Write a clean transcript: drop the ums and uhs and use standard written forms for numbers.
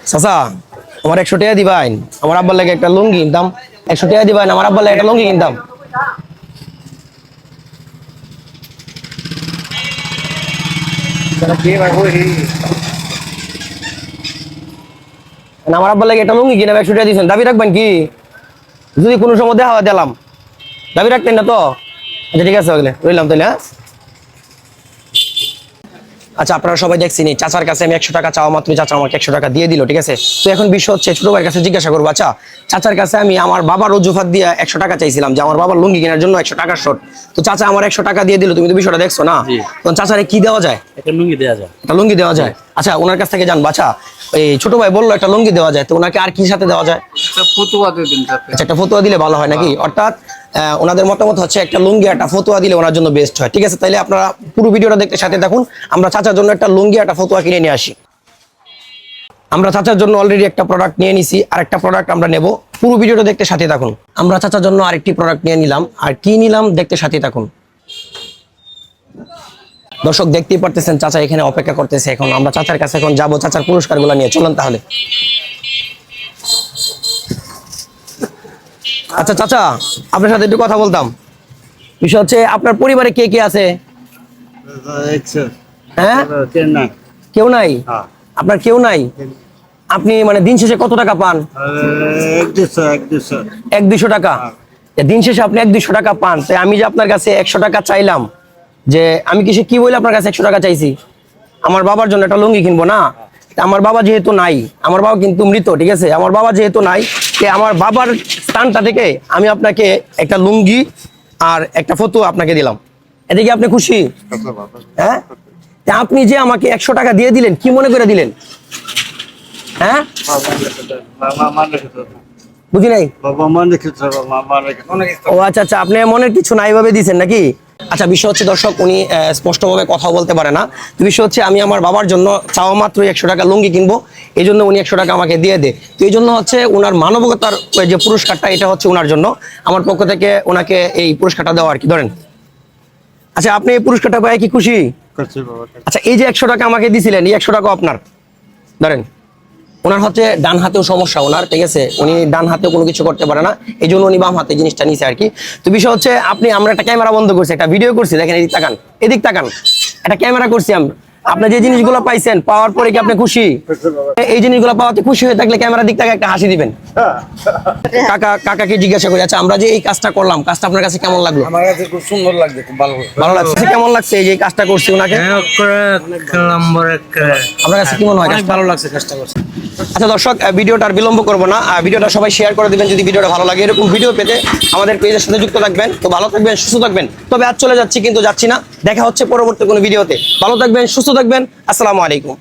চাচা আমার 100 টাকা দিবেন, আমার আব্বার লাগে একটা লুঙ্গি কিনতাম। 100 টাকা দিবেন, আমার আব্বার লাগে একটা লুঙ্গি কিনতাম। আমার আব্বার লাগে একটা লুঙ্গি কিনা 100 টাকা দিয়েছেন, দাবি রাখবেন কি? যদি কোনো সময় দেখা দিলাম, দাবি রাখতেন না তো? আচ্ছা ঠিক আছে, রইলাম তাহলে। হ্যাঁ আচ্ছা, আপনারা সবাই দেখছেন চাচার কাছে আমি 100 টাকা চাওয়া মাত্র চাচা আমাকে 100 টাকা দিয়ে দিল, ঠিক আছে। তো এখন বিষয় হচ্ছে ছোট ভাইয়ের কাছে জিজ্ঞাসা করবো, আচ্ছা চাচার কাছে আমি আমার বাবার অজুহাত দিয়ে 100 টাকা চাইছিলাম যে আমার বাবার লুঙ্গি কেনার জন্য 100 টাকা শর্ট। তো চাচা আমার 100 টাকা দিয়ে দিল, তুমি তো বিষয়টা দেখছো না? তখন চাচারে কি দেওয়া যায়? একটা লুঙ্গি দেওয়া যায়। একটা লুঙ্গি দেওয়া যায়। আচ্ছা ওনার কাছ থেকে জানবো, আচ্ছা এই ছোট ভাই বললো একটা লুঙ্গি দেওয়া যায়, তো ওনাকে আর কি সাথে দেওয়া যায়? আচ্ছা একটা ফতুয়া দিলে ভালো হয় নাকি? অর্থাৎ ওনাদের মতামত হচ্ছে একটা লুঙ্গি একটা ফতুয়া দিলে ওনার জন্য বেস্ট হয়। ঠিক আছে, তাইলে আপনারা পুরো ভিডিওটা দেখতে সাথে থাকুন। আমরা চাচার জন্য একটা লুঙ্গি একটা ফতুয়া কিনে নিয়ে আসি। আমরা চাচার জন্য অলরেডি একটা প্রোডাক্ট নিয়ে নিছি, আর একটা প্রোডাক্ট আমরা নেব। পুরো ভিডিওটা দেখতে সাথে থাকুন। আমরা চাচার জন্য আরেকটি প্রোডাক্ট নিয়ে নিলাম, আর কি নিলাম দেখতে সাথে থাকুন। দর্শক দেখতেই পারতেছেন চাচা এখানে অপেক্ষা করতেছে। এখন আমরা চাচার কাছে এখন যাবো চাচার পুরস্কারগুলো নিয়ে। চলুন তাহলে। আচ্ছা চাচা আপনার সাথে একটু কথা বলতাম। বিষয় হচ্ছে আপনার পরিবারে কে কে আছে? হ্যাঁ কেউ নাই? আপনার কেউ নাই? আপনি মানে দিন শেষে কত টাকা পান? 100-200 টাকা। দিন শেষে আপনি 100-200 টাকা পান, তাই আমি যে আপনার কাছে 100 টাকা চাইলাম, যে আমি কি বলে আপনার কাছে 100 টাকা চাইছি? আমার বাবার জন্য একটা লুঙ্গি কিনবো না? আমার বাবা যেহেতু নাই, আমার বাবা কিন্তু মৃত, ঠিক আছে, আমার বাবা যেহেতু নাই, আমার বাবার স্থানটা থেকে আমি আপনাকে একটা লুঙ্গি আর একটা ফতুয়া আপনাকে দিলাম। এতে কি আপনি খুশি? হ্যাঁ আপনি যে আমাকে 100 টাকা দিয়ে দিলেন, কি মনে করে দিলেন? হ্যাঁ বুঝি নাই। ও আচ্ছা আচ্ছা, আপনি মনের কিছু নাই ভাবে দিচ্ছেন নাকি? আচ্ছা বিষয় হচ্ছে দর্শক উনি স্পষ্টভাবে কথা বলতে পারে না। তো বিষয় হচ্ছে আমি আমার বাবার জন্য চাওয়া মাত্র 100 টাকা লুঙ্গি কিনবো, এই জন্য উনি 100 টাকা আমাকে দিয়ে দেয়। তো এই জন্য হচ্ছে ওনার মানবতার যে পুরস্কারটা, এটা হচ্ছে ওনার জন্য আমার পক্ষ থেকে ওনাকে এই পুরস্কারটা দেওয়া আর কি। ধরেন। আচ্ছা আপনি এই পুরস্কারটা পাই কি খুশি? আচ্ছা এই যে 100 টাকা আমাকে দিছিলেন, এই 100 টাকা আপনার। ধরেন। ওনার হচ্ছে ডান হাতেও সমস্যা ওনার, ঠিক আছে, উনি ডান হাতেও কোনো কিছু করতে পারে না, এই জন্য উনি বাম হাতে জিনিসটা নিছে আর কি। তো বিষয় হচ্ছে আমরা একটা ক্যামেরা বন্ধ করছি, একটা ভিডিও করছি, দেখেন এদিক তাকান, এদিক তাকান, একটা ক্যামেরা করছি আমরা। আপনি যে জিনিসগুলো পাইছেন, পাওয়ার পরে কি আপনি খুশি? এই জিনিসগুলো পাওয়াতে খুশি হয়ে থাকলে ক্যামেরা দিক থেকে একটা হাসি দিবেন। কাকাকে জিজ্ঞাসা করি, আচ্ছা আমরা যে এই কাজটা করলাম, কাজটা আপনার কাছে কেমন লাগলো? আমার কাছে খুব সুন্দর লাগছে, খুব ভালো লাগছে। কেমন লাগছে এই যে কাজটা করছি ওনাকে? আপনার কাছে কি মনে হয়? ভালো লাগছে কাজটা করছি। আচ্ছা দর্শক ভিডিওটা আর বিলম্ব করবো না, ভিডিওটা সবাই শেয়ার করে দিবেন যদি ভিডিওটা ভালো লাগে। এরকম ভিডিও পেতে আমাদের পেজের সাথে যুক্ত থাকবেন। তো ভালো থাকবেন, সুস্থ থাকবেন। তবে আজ চলে যাচ্ছি, কিন্তু যাচ্ছি না, দেখা হচ্ছে পরবর্তী কোনো ভিডিওতে। ভালো থাকবেন, সুস্থ থাকবেন। আসসালামু আলাইকুম।